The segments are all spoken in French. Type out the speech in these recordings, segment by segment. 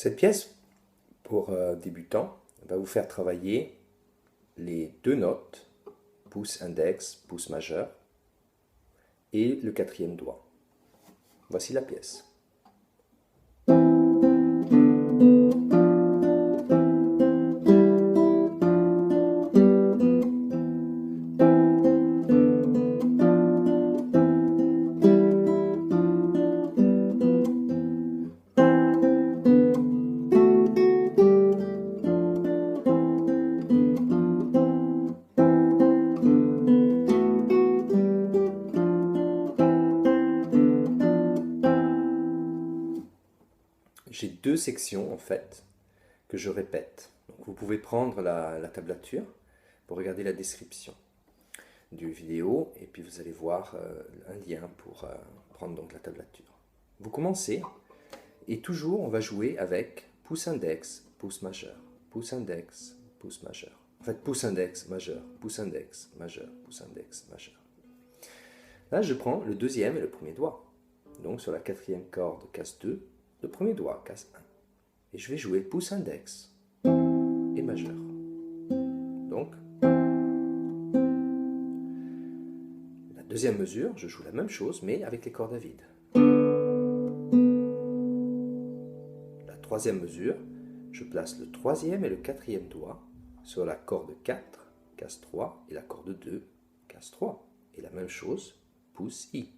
Cette pièce, pour débutants, va vous faire travailler les deux notes, pouce index, pouce majeur, et le quatrième doigt. Voici la pièce. J'ai deux sections en fait que je répète. Donc, vous pouvez prendre la tablature pour regarder la description du vidéo et puis vous allez voir un lien pour prendre donc la tablature. Vous commencez et toujours on va jouer avec pouce index, pouce majeur, pouce index, pouce majeur. En fait, pouce index, majeur, pouce index, majeur, pouce index, majeur. Là, je prends le deuxième et le premier doigt. Donc sur la quatrième corde, casse 2, le premier doigt, casse 1. Et je vais jouer pouce index et majeur. Donc, la deuxième mesure, je joue la même chose, mais avec les cordes à vide. La troisième mesure, je place le troisième et le quatrième doigt sur la corde 4, casse 3, et la corde 2, casse 3. Et la même chose, pouce I.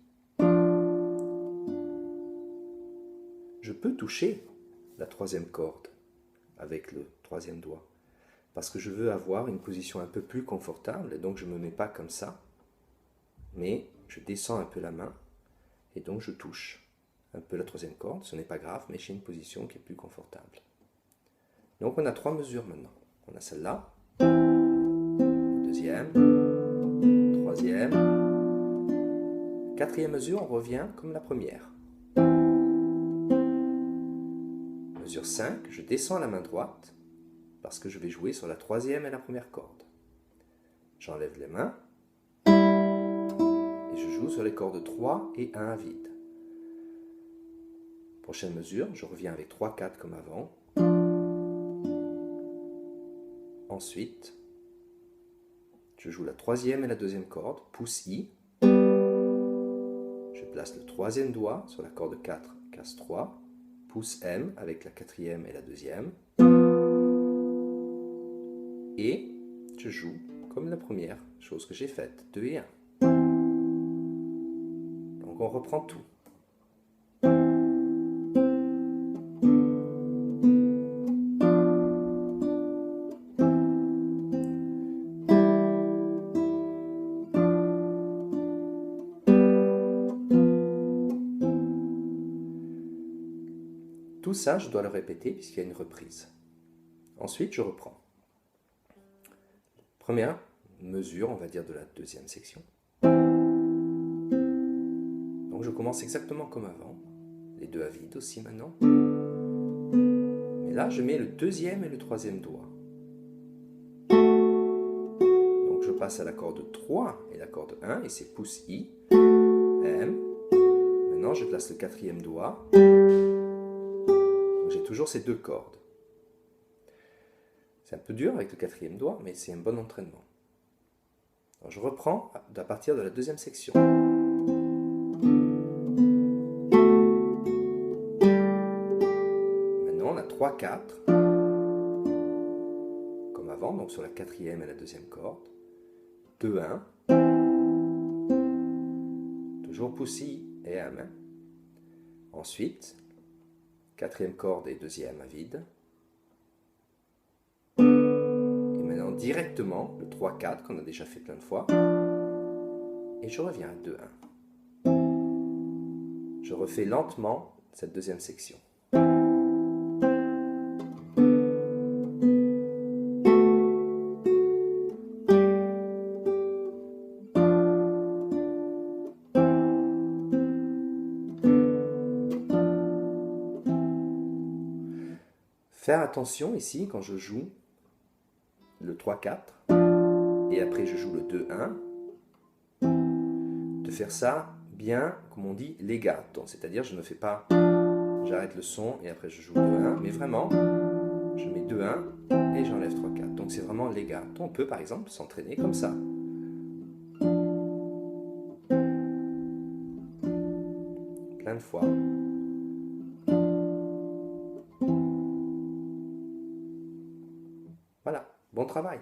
Je peux toucher la troisième corde avec le troisième doigt parce que je veux avoir une position un peu plus confortable et donc je ne me mets pas comme ça, mais je descends un peu la main et donc je touche un peu la troisième corde. Ce n'est pas grave, mais j'ai une position qui est plus confortable. Donc on a trois mesures maintenant. On a celle-là, deuxième, troisième, quatrième mesure, on revient comme la première. Mesure 5, je descends la main droite parce que je vais jouer sur la troisième et la première corde. J'enlève les mains et je joue sur les cordes 3 et 1 à vide. Prochaine mesure, je reviens avec 3, 4 comme avant. Ensuite, je joue la troisième et la deuxième corde, pouce I. Je place le troisième doigt sur la corde 4, casse 3. Pouce M avec la quatrième et la deuxième. Et je joue comme la première chose que j'ai faite, 2 et 1. Donc on reprend tout. Tout ça, je dois le répéter puisqu'il y a une reprise. Ensuite, je reprends. Première mesure, on va dire, de la deuxième section. Donc je commence exactement comme avant. Les deux à vide aussi maintenant. Mais là, je mets le deuxième et le troisième doigt. Donc je passe à la corde 3 et la corde 1, et c'est pouce I, M. Maintenant, je place le quatrième doigt. J'ai toujours ces deux cordes. C'est un peu dur avec le quatrième doigt, mais c'est un bon entraînement. Alors je reprends à partir de la deuxième section. Maintenant, on a 3, 4. Comme avant, donc sur la quatrième et la deuxième corde. 2, 1. Toujours pouce I et M. Ensuite, quatrième corde et deuxième à vide. Et maintenant, directement, le 3, 4 qu'on a déjà fait plein de fois. Et je reviens à 2, 1. Je refais lentement cette deuxième section. Faire attention ici quand je joue le 3-4 et après je joue le 2-1, de faire ça bien, comme on dit, legato, c'est-à-dire je ne fais pas, j'arrête le son et après je joue 2-1, mais vraiment, je mets 2-1 et j'enlève 3-4. Donc c'est vraiment legato. On peut par exemple s'entraîner comme ça. Plein de fois. Voilà, bon travail.